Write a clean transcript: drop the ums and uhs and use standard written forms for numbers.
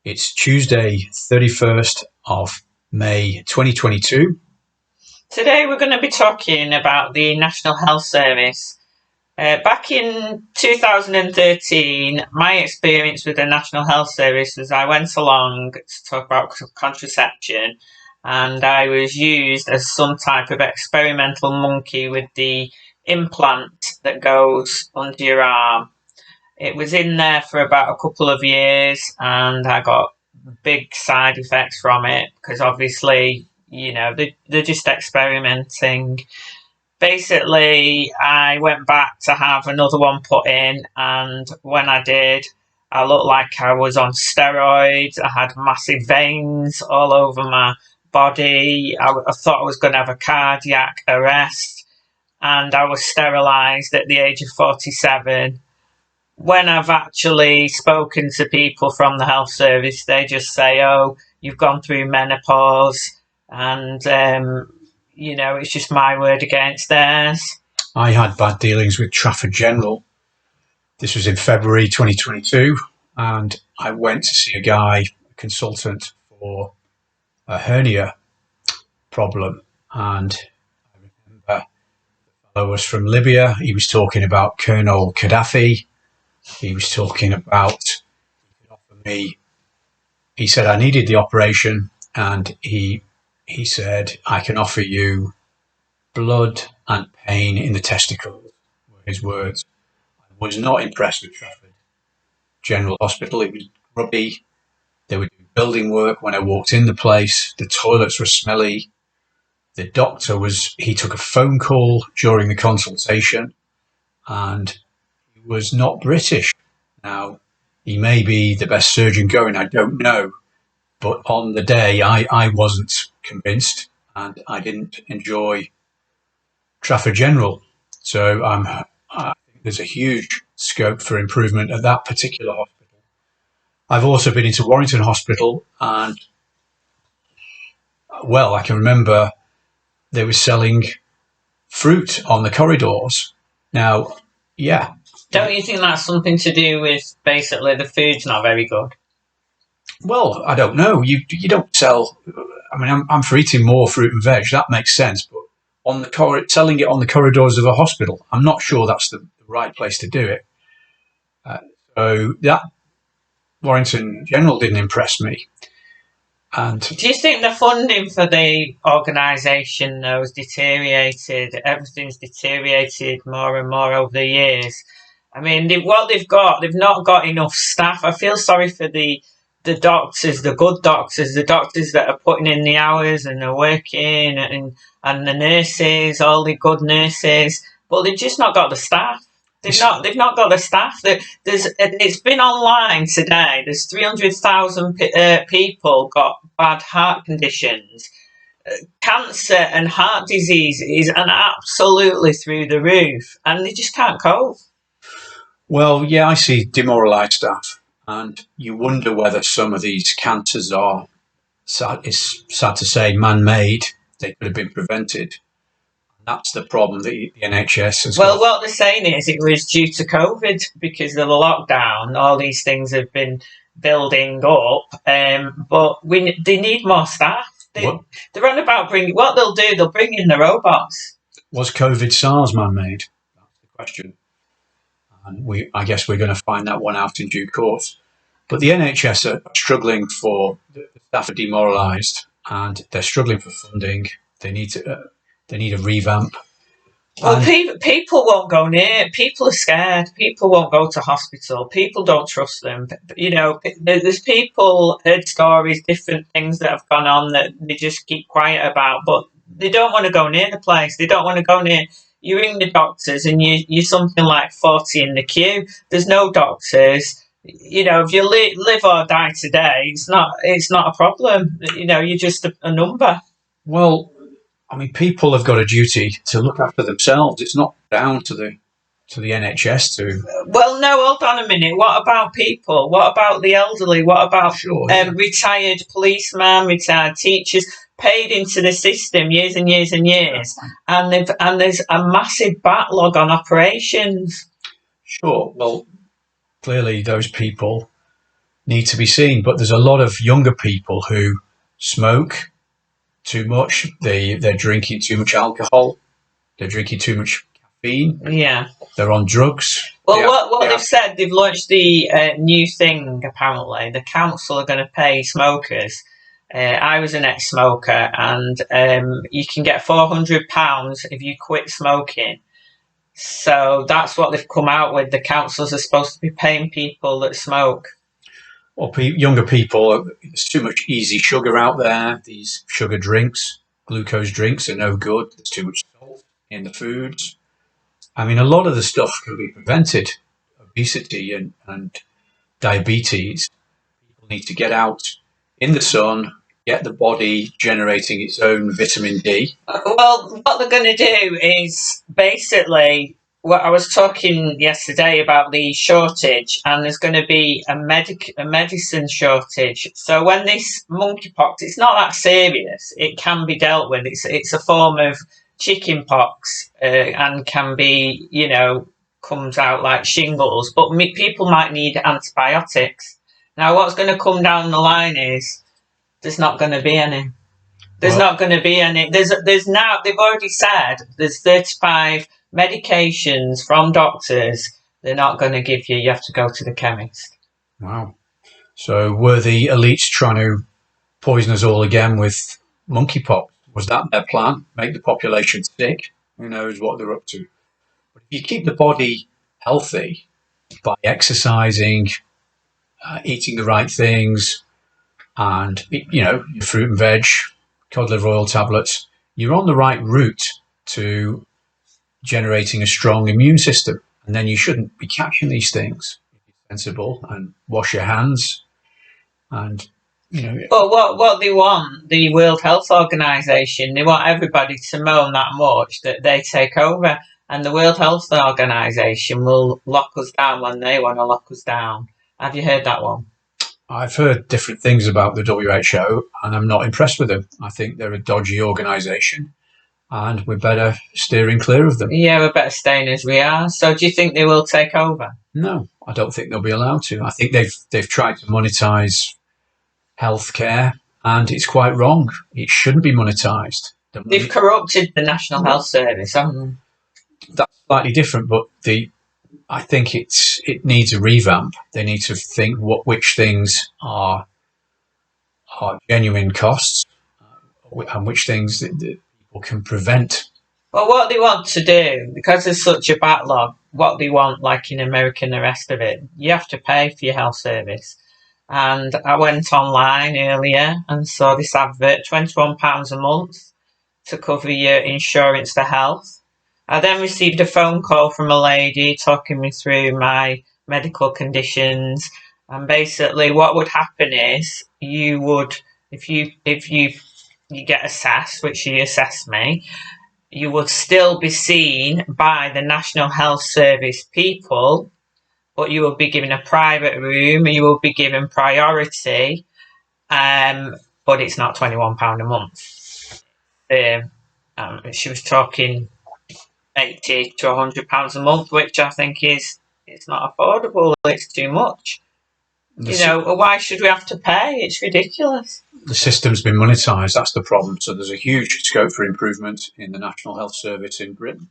It's Tuesday, 31st of May 2022. Today we're going to be talking about the National Health Service. Back in 2013, my experience with the National Health Service was I went along to talk about contraception, and I was used as some type of experimental monkey with the implant that goes under your arm. It was in there for about a couple of years, and I got big side effects from it because obviously, they're just experimenting. Basically, I went back to have another one put in, and when I did, I looked like I was on steroids. I had massive veins all over my body. I thought I was going to have a cardiac arrest, and I was sterilised at the age of 47. When I've actually spoken to people from the health service, they just say, "Oh, you've gone through menopause," and it's just my word against theirs. I had bad dealings with Trafford General. This was in February 2022, and I went to see a consultant for a hernia problem, and I remember the fellow was from Libya. He was talking about Colonel Gaddafi. He was talking about, he said I needed the operation, and he said, I can offer you blood and pain in the testicles, were his words. I was not impressed with Trafford General Hospital. It was grubby. They were doing building work when I walked in the place. The toilets were smelly. The doctor he took a phone call during the consultation, and was not British. Now, he may be the best surgeon going, I don't know. But on the day, I wasn't convinced, and I didn't enjoy Trafford General. So I think there's a huge scope for improvement at that particular hospital. I've also been into Warrington Hospital, and, well, I can remember they were selling fruit on the corridors. Now, yeah. Don't you think that's something to do with basically the food's not very good? Well, I don't know. You don't sell. I mean, I'm for eating more fruit and veg. That makes sense. But selling it on the corridors of a hospital, I'm not sure that's the right place to do it. So that Warrington General didn't impress me. And do you think the funding for the organisation has deteriorated? Everything's deteriorated more and more over the years. I mean, they've not got enough staff. I feel sorry for the doctors, the good doctors, the doctors that are putting in the hours and are working, and the nurses, all the good nurses, but they've just not got the staff. They've not got the staff. It's been online today. There's 300,000 people got bad heart conditions. Cancer and heart disease is absolutely through the roof, and they just can't cope. Well, yeah, I see demoralised staff, and you wonder whether some of these cancers are, it's sad to say, man-made. They could have been prevented. That's the problem that the NHS has got. What they're saying is it was due to COVID because of the lockdown. All these things have been building up, but they need more staff. They're on about what they'll do. They'll bring in the robots. Was COVID SARS man-made? That's the question. And I guess we're going to find that one out in due course. But the NHS are struggling the staff are demoralised, and they're struggling for funding. They need a revamp. Well, people won't go near. People are scared. People won't go to hospital. People don't trust them. There's people heard stories, different things that have gone on that they just keep quiet about, but they don't want to go near the place. They don't want to go near. You ring the doctors and you're something like 40 in the queue. There's no doctors. If you live or die today, it's not a problem. You're just a number. Well, I mean, people have got a duty to look after themselves. It's not down to the NHS to. Well, no, hold on a minute. What about people? What about the elderly? What about retired policemen, retired teachers, paid into the system years and years and years, and there's a massive backlog on operations. Sure. Well, clearly those people need to be seen. But there's a lot of younger people who smoke too much. They're drinking too much alcohol. They're drinking too much caffeine. Yeah. They're on drugs. Well, what they've said, they've launched the new thing, apparently. The council are going to pay smokers. I was an ex-smoker, and you can get £400 if you quit smoking. So that's what they've come out with. The councils are supposed to be paying people that smoke. Well, younger people, there's too much easy sugar out there. These sugar drinks, glucose drinks are no good. There's too much salt in the foods. I mean, a lot of the stuff can be prevented. Obesity and diabetes. People need to get out in the sun, get the body generating its own vitamin D. Well, what they're going to do is basically what I was talking yesterday about the shortage, and there's going to be a medicine shortage. So when this monkeypox, it's not that serious. It can be dealt with. It's a form of chicken pox, and can be, comes out like shingles. But people might need antibiotics. Now, what's going to come down the line is there's not going to be any. There's not going to be any. There's now, they've already said there's 35 medications from doctors they're not going to give you. You have to go to the chemist. Wow. So were the elites trying to poison us all again with monkeypox? Was that their plan? Make the population sick? Who knows what they're up to? But if you keep the body healthy by exercising, eating the right things, and your fruit and veg, cod liver oil tablets, you're on the right route to generating a strong immune system. And then you shouldn't be catching these things. Be sensible and wash your hands. And But what they want, the World Health Organization, they want everybody to moan that much that they take over, and the World Health Organization will lock us down when they want to lock us down. Have you heard that one? I've heard different things about the WHO, and I'm not impressed with them. I think they're a dodgy organisation, and we're better steering clear of them. Yeah, we're better staying as we are. So do you think they will take over? No, I don't think they'll be allowed to. I think they've tried to monetise healthcare, and it's quite wrong. It shouldn't be monetised. They've corrupted the National Health Service, haven't they? That's slightly different, but I think it needs a revamp. They need to think which things are genuine costs, and which things that people can prevent. Well, what they want to do, because there's such a backlog, what they want, like in America and the rest of it, you have to pay for your health service. And I went online earlier and saw this advert, £21 a month to cover your insurance for health. I then received a phone call from a lady talking me through my medical conditions, and basically what would happen is you would, if you get assessed, which she assessed me, you would still be seen by the National Health Service people, but you will be given a private room and you will be given priority, but it's not £21 a month. She was talking £80 to £100 a month, which I think it's not affordable. It's too much. Why should we have to pay? It's ridiculous. The system's been monetised. That's the problem. So there's a huge scope for improvement in the National Health Service in Britain.